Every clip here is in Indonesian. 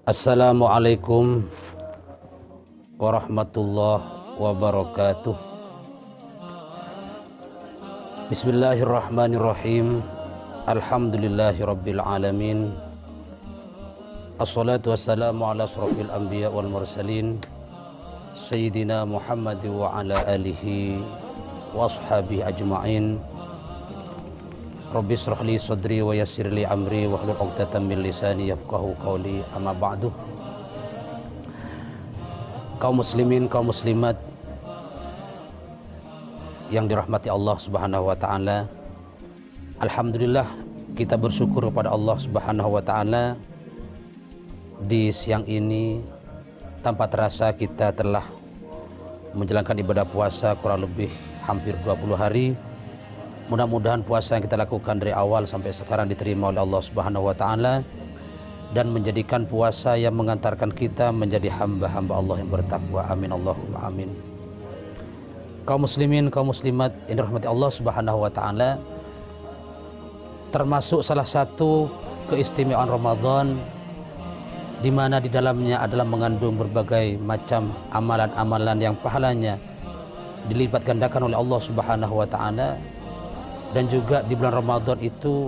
Assalamualaikum warahmatullahi wabarakatuh. Bismillahirrahmanirrahim. Alhamdulillahirabbil alamin. Assalatu wassalamu ala asrofil anbiya wal mursalin Sayyidina Muhammad wa ala alihi wa ashabihi ajma'in. Rabbi shrah li sadri wa yassir li amri wahlul 'uqdatam min lisani yafqahu qawli. Amma ba'du. Kaum muslimin, kaum muslimat yang dirahmati Allah Subhanahu wa taala. Alhamdulillah, kita bersyukur kepada Allah Subhanahu wa taala di siang ini tanpa terasa kita telah menjalankan ibadah puasa kurang lebih hampir 20 hari. Mudah-mudahan puasa yang kita lakukan dari awal sampai sekarang diterima oleh Allah Subhanahu wa taala dan menjadikan puasa yang mengantarkan kita menjadi hamba-hamba Allah yang bertakwa. Amin Allahumma amin. Kaum muslimin, kaum muslimat yang dirahmati Allah Subhanahu wa taala, termasuk salah satu keistimewaan Ramadan di mana di dalamnya adalah mengandung berbagai macam amalan-amalan yang pahalanya dilipat gandakan oleh Allah Subhanahu wa taala. Dan juga di bulan Ramadan itu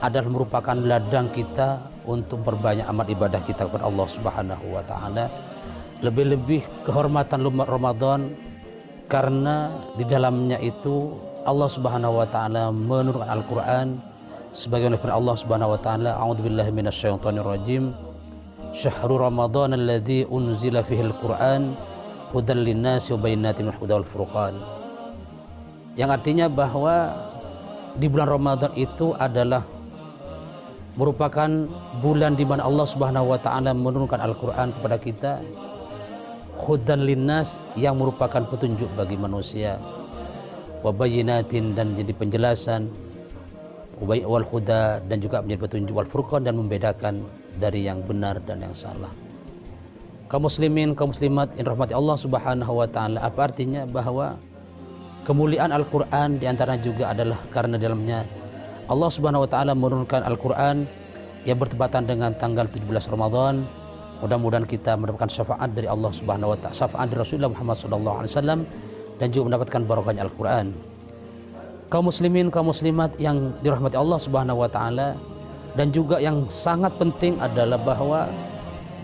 adalah merupakan ladang kita untuk berbanyak amal ibadah kita kepada Allah Subhanahu wa taala. Lebih-lebih kehormatan Ramadan karena di dalamnya itu Allah Subhanahu wa taala menurunkan Al-Qur'an sebagaimana firman Allah Subhanahu wa taala, a'udzubillahi minasyaitonir rajim. Syahrul Ramadan alladzi unzila fihil Qur'an hudal linnasi wa bayyinatin minal huda wal furqan. Yang artinya bahwa di bulan Ramadan itu adalah merupakan bulan di mana Allah Subhanahu wa taala menurunkan Al-Qur'an kepada kita, hudan linnas, yang merupakan petunjuk bagi manusia, wa bayyinatin, dan jadi penjelasan, wal huda, dan juga menjadi petunjuk, wal furqan, dan membedakan dari yang benar dan yang salah. Kaum muslimin, kaum muslimat yang rahmati Allah Subhanahu wa taala, apa artinya? Bahwa kemuliaan Al-Quran diantaranya juga adalah karena dalamnya Allah Subhanahu wa taala menurunkan Al-Quran yang bertepatan dengan tanggal 17 Ramadan. Mudah-mudahan kita mendapatkan syafaat dari Allah Subhanahu wa taala, syafaat dari Rasulullah Muhammad SAW, dan juga mendapatkan barokahnya Al-Quran. Kaum muslimin, kaum muslimat yang dirahmati Allah Subhanahu wa taala, dan juga yang sangat penting adalah bahwa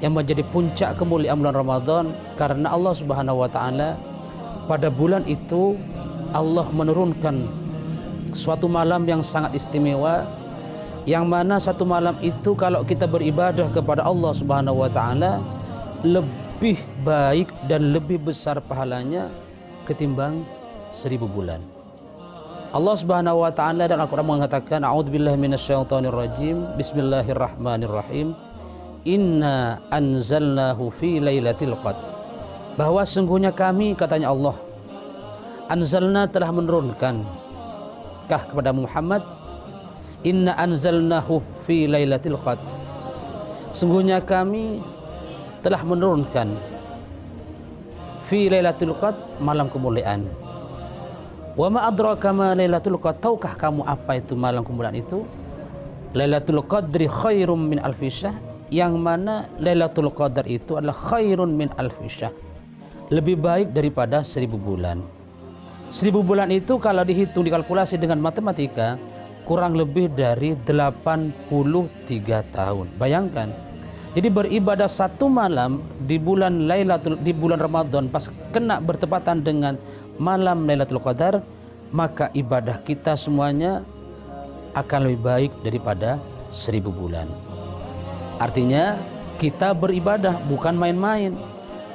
yang menjadi puncak kemuliaan bulan Ramadan karena Allah Subhanahu wa taala pada bulan itu Allah menurunkan suatu malam yang sangat istimewa, yang mana satu malam itu kalau kita beribadah kepada Allah Subhanahu wa taala lebih baik dan lebih besar pahalanya ketimbang 1000 bulan. Allah Subhanahu wa taala dalam Al-Qur'an mengatakan, a'udzubillahi minasyaitonir rajim, bismillahirrahmanirrahim, inna anzalnahu fi lailatul qadr. Bahwa sungguhnya kami, katanya Allah, anzalna, telah menurunkan kah kepada Muhammad, inna anzalnahu fi lailatul qadr, sungguhnya kami telah menurunkan fi lailatul qadr, malam kemuliaan. Wa ma adraka ma lailatul qadr, tahukah kamu apa itu malam kemuliaan itu? Lailatul qadri khairum min alfi syahr, yang mana lailatul qadar itu adalah khairun min alfi syahr, lebih baik daripada 1000 bulan. 1000 bulan itu kalau dihitung, dikalkulasi dengan matematika, kurang lebih dari 83 tahun. Bayangkan, jadi beribadah satu malam di bulan Ramadan pas kena bertepatan dengan malam Lailatul Qadar, maka ibadah kita semuanya akan lebih baik daripada 1000 bulan. Artinya kita beribadah bukan main-main.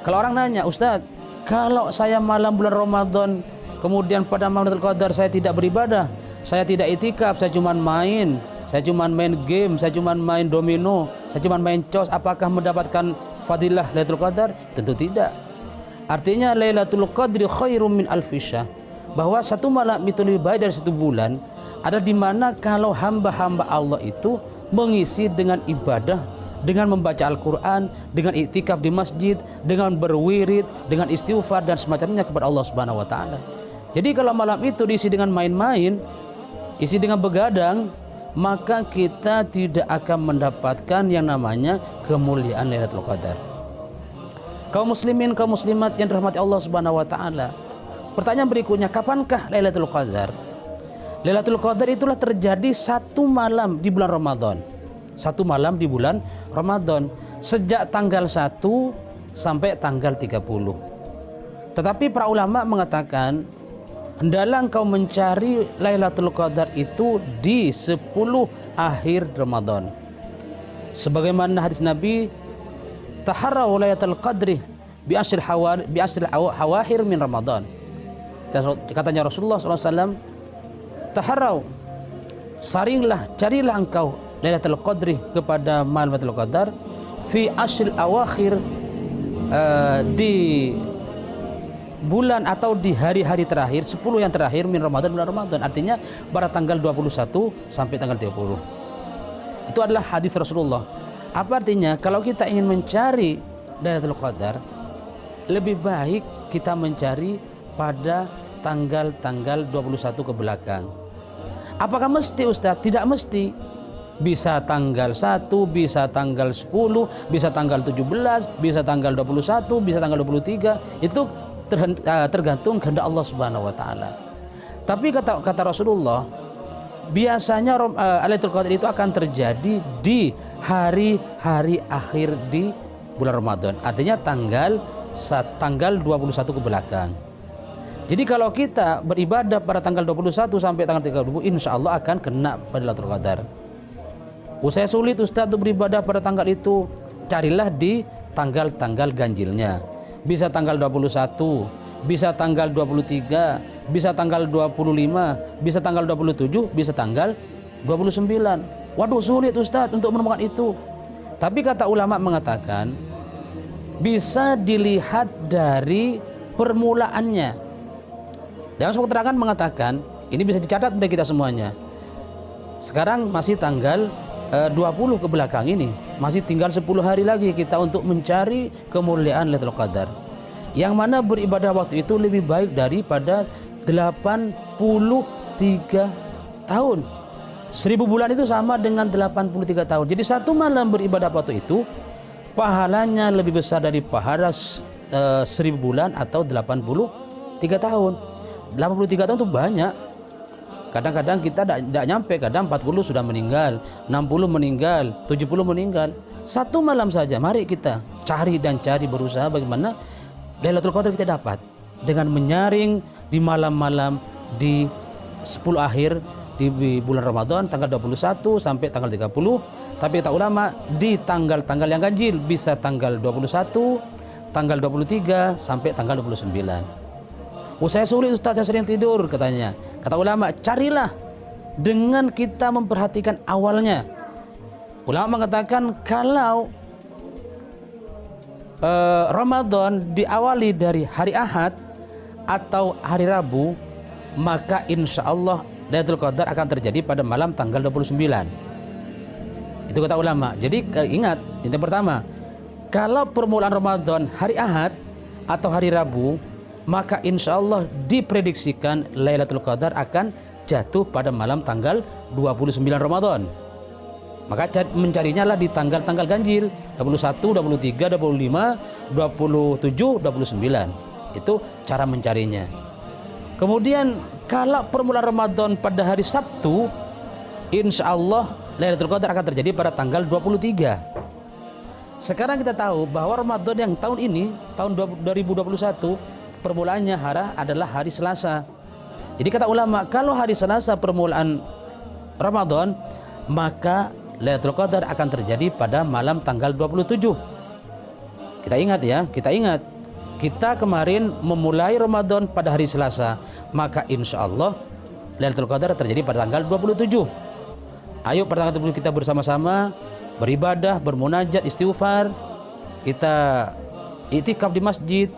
Kalau orang nanya, Ustadz, kalau saya malam bulan Ramadan kemudian pada malam Lailatul Qadar saya tidak beribadah, saya tidak itikaf, saya cuma main, saya cuma main game, saya cuma main domino, saya cuma main cos, apakah mendapatkan fadilah Lailatul Qadar? Tentu tidak. Artinya Lailatul Qadri khairum min alfi syahr, bahwa satu malam itu lebih baik dari 1 bulan, ada di mana kalau hamba-hamba Allah itu mengisi dengan ibadah, dengan membaca Al-Quran, dengan iktikaf di masjid, dengan berwirid, dengan istighfar dan semacamnya kepada Allah Subhanahu wa taala. Jadi kalau malam itu diisi dengan main-main, isi dengan begadang, maka kita tidak akan mendapatkan yang namanya kemuliaan Lailatul Qadar. Kaum muslimin, kaum muslimat yang dirahmati Allah Subhanahu wa taala. Pertanyaan berikutnya, kapankah Lailatul Qadar? Lailatul Qadar itulah terjadi satu malam di bulan Ramadan. Satu malam di bulan Ramadan, sejak tanggal 1 sampai tanggal 30. Tetapi para ulama mengatakan, hendaklah engkau mencari Lailatul Qadar itu di 10 akhir Ramadan. Sebagaimana hadis Nabi, taharraw Lailatul Qadri bi asril hawahir min Ramadan. Katanya Rasulullah SAW, taharraw, saringlah, carilah engkau Lailatul Qadri kepada malam Lailatul Qadar fi asril awakhir, di bulan atau di hari-hari terakhir, 10 yang terakhir min Ramadan, bulan Ramadan. Artinya pada tanggal 21 sampai tanggal 30. Itu adalah hadis Rasulullah. Apa artinya? Kalau kita ingin mencari Lailatul Qadar, lebih baik kita mencari pada tanggal-tanggal 21 ke belakang. Apakah mesti, Ustaz? Tidak mesti. Bisa tanggal 1, bisa tanggal 10, bisa tanggal 17, bisa tanggal 21, bisa tanggal 23. Itu tergantung kehendak Allah Subhanahu wa taala. Tapi kata Rasulullah, biasanya Lailatul Qadar itu akan terjadi di hari-hari akhir di bulan Ramadan. Artinya tanggal 21 ke belakang. Jadi kalau kita beribadah pada tanggal 21 sampai tanggal 30, insya Allah akan kena pada Lailatul Qadar. Usai sulit Ustaz untuk beribadah pada tanggal itu, carilah di tanggal-tanggal ganjilnya. Bisa tanggal 21, bisa tanggal 23, bisa tanggal 25, bisa tanggal 27, bisa tanggal 29. Waduh, sulit Ustaz untuk menemukan itu. Tapi kata ulama mengatakan, bisa dilihat dari permulaannya. Dan suatu keterangan mengatakan, ini bisa dicatat bagi kita semuanya. Sekarang masih tanggal 20 ke belakang ini, masih tinggal 10 hari lagi kita untuk mencari kemuliaan Lailatul Qadar. Yang mana beribadah waktu itu lebih baik daripada 83 tahun. 1000 bulan itu sama dengan 83 tahun. Jadi satu malam beribadah waktu itu pahalanya lebih besar dari pahala 1000 bulan atau 83 tahun. 83 tahun itu banyak. Kadang-kadang kita tidak nyampe, kadang 40 sudah meninggal, 60 meninggal, 70 meninggal. Satu malam saja, mari kita cari dan cari, berusaha bagaimana Lailatul Qadar kita dapat dengan menyaring di malam-malam di 10 akhir di bulan Ramadan, tanggal 21 sampai tanggal 30. Tapi kata ulama, di tanggal-tanggal yang ganjil, bisa tanggal 21, tanggal 23 sampai tanggal 29. Saya sulit Ustaz, saya sering tidur katanya. Kata ulama, carilah dengan kita memperhatikan awalnya. Ulama mengatakan kalau Ramadan diawali dari hari Ahad atau hari Rabu, maka insya Allah Lailatul Qadar akan terjadi pada malam tanggal 29. Itu kata ulama. Jadi ingat, yang pertama, kalau permulaan Ramadan hari Ahad atau hari Rabu, maka insya Allah diprediksikan Lailatul Qadar akan jatuh pada malam tanggal 29 Ramadan. Maka mencarinya lah di tanggal-tanggal ganjil, 21, 23, 25, 27, 29. Itu cara mencarinya. Kemudian kalau permulaan Ramadan pada hari Sabtu, insya Allah Lailatul Qadar akan terjadi pada tanggal 23. Sekarang kita tahu bahwa Ramadan yang tahun ini, tahun 2021, permulaannya adalah hari Selasa. Jadi kata ulama, kalau hari Selasa permulaan Ramadan, maka Lailatul Qadar akan terjadi pada malam tanggal 27. Kita ingat ya, kita kemarin memulai Ramadan pada hari Selasa, maka insya Allah Lailatul Qadar terjadi pada tanggal 27. Ayo pada tanggal 27 kita bersama-sama beribadah, bermunajat, istighfar, kita iktikaf di masjid,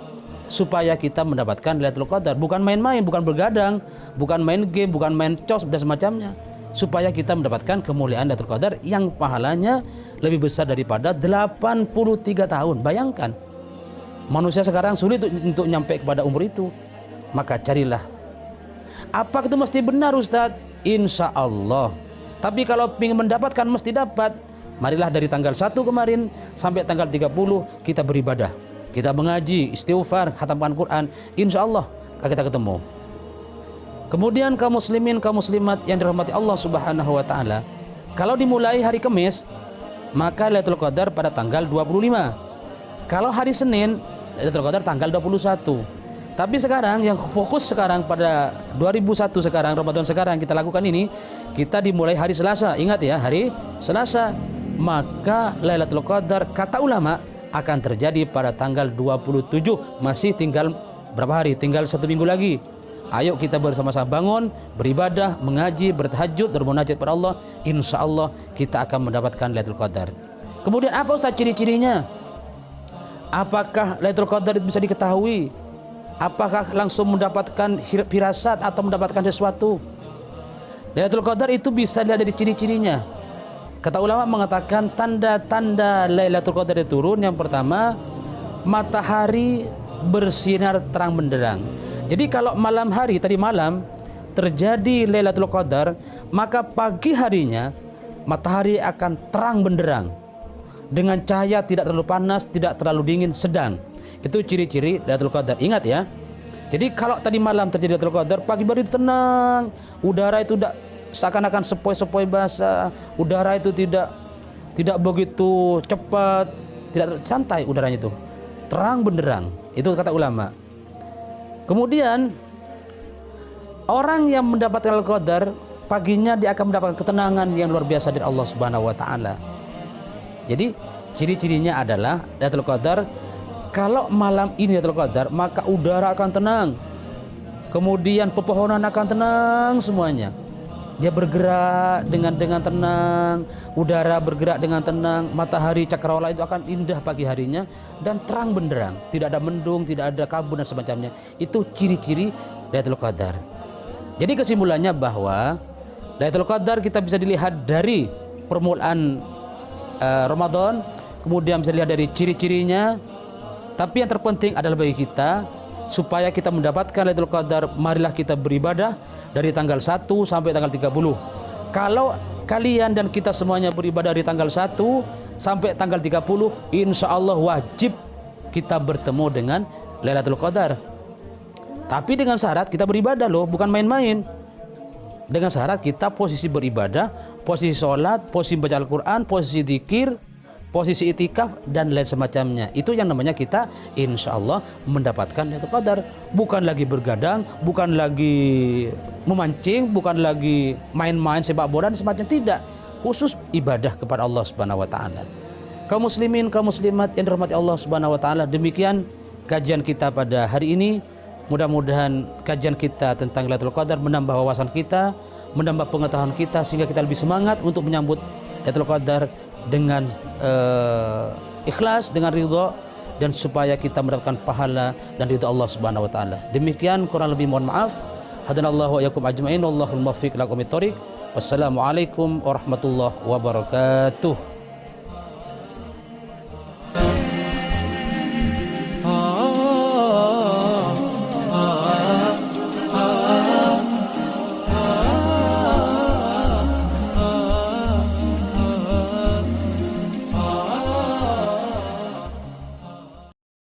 supaya kita mendapatkan Lailatul Qadar. Bukan main-main, bukan bergadang, bukan main game, bukan main cos dan semacamnya. Supaya kita mendapatkan kemuliaan Lailatul Qadar yang pahalanya lebih besar daripada 83 tahun. Bayangkan, manusia sekarang sulit untuk nyampe kepada umur itu. Maka carilah. Apa itu mesti benar Ustaz? Insya Allah Tapi kalau ingin mendapatkan mesti dapat. Marilah dari tanggal 1 kemarin sampai tanggal 30 kita beribadah. Kita mengaji, istighfar, khatamkan Quran. Insya Allah kita ketemu. Kemudian kaum muslimin, kaum muslimat yang dirahmati Allah Subhanahu wa taala, kalau dimulai hari Kamis, maka Lailatul Qadar pada tanggal 25. Kalau hari Senin, Lailatul Qadar tanggal 21. Tapi sekarang yang fokus sekarang pada 2001 sekarang, Ramadan sekarang kita lakukan ini, kita dimulai hari Selasa. Ingat ya, hari Selasa. Maka Lailatul Qadar kata ulama akan terjadi pada tanggal 27. Masih tinggal berapa hari? Tinggal 1 minggu lagi. Ayo kita bersama-sama bangun, beribadah, mengaji, bertahajud, bermunajat kepada Allah. Insya Allah kita akan mendapatkan Lailatul Qadar. Kemudian apa Ustaz ciri-cirinya? Apakah Lailatul Qadar itu bisa diketahui? Apakah langsung mendapatkan firasat atau mendapatkan sesuatu? Lailatul Qadar itu bisa dilihat dari ciri-cirinya. Kata ulama mengatakan tanda-tanda Lailatul Qadar itu turun. Yang pertama, matahari bersinar terang benderang. Jadi kalau malam hari tadi malam terjadi Lailatul Qadar, maka pagi harinya matahari akan terang benderang dengan cahaya tidak terlalu panas, tidak terlalu dingin, sedang. Itu ciri-ciri Lailatul Qadar. Ingat ya. Jadi kalau tadi malam terjadi Lailatul Qadar, pagi baru itu tenang, udara itu tidak seakan-akan sepoi-sepoi basah, udara itu tidak begitu cepat, tidak santai udaranya itu, terang benderang. Itu kata ulama. Kemudian orang yang mendapatkan Lailatul Qadar paginya dia akan mendapatkan ketenangan yang luar biasa dari Allah Subhanahu wa taala. Jadi ciri-cirinya adalah Lailatul Qadar, kalau malam ini Lailatul Qadar, maka udara akan tenang. Kemudian pepohonan akan tenang semuanya. Dia bergerak dengan tenang, udara bergerak dengan tenang, matahari cakrawala itu akan indah pagi harinya dan terang benderang, tidak ada mendung, tidak ada kabut dan semacamnya. Itu ciri-ciri Lailatul Qadar. Jadi kesimpulannya bahwa Lailatul Qadar kita bisa dilihat dari permulaan Ramadan, kemudian bisa dilihat dari ciri-cirinya. Tapi yang terpenting adalah bagi kita, supaya kita mendapatkan Lailatul Qadar, marilah kita beribadah dari tanggal 1 sampai tanggal 30. Kalau kalian dan kita semuanya beribadah dari tanggal 1 sampai tanggal 30, insya Allah wajib kita bertemu dengan Lailatul Qadar. Tapi dengan syarat kita beribadah loh, bukan main-main. Dengan syarat kita posisi beribadah, posisi sholat, posisi baca Al-Quran, posisi zikir, posisi itikaf dan lain semacamnya. Itu yang namanya kita insya Allah mendapatkan Lailatul Qadar. Bukan lagi bergadang, bukan lagi memancing, bukan lagi main-main sepak bola dan semacam, tidak. Khusus ibadah kepada Allah Subhanahu wa taala. Kaum muslimin, kaum muslimat yang dirahmati Allah Subhanahu wa taala, demikian kajian kita pada hari ini. Mudah-mudahan kajian kita tentang Lailatul Qadar menambah wawasan kita, menambah pengetahuan kita, sehingga kita lebih semangat untuk menyambut Lailatul Qadar dengan ikhlas, dengan ridha, dan supaya kita mendapatkan pahala dan ridha Allah Subhanahu wa taala. Demikian, kurang lebih mohon maaf. Hadanallahu wa iyyakum ajmain, wallahul muwaffiq ila aqwamit thoriq. Wassalamualaikum warahmatullahi wabarakatuh.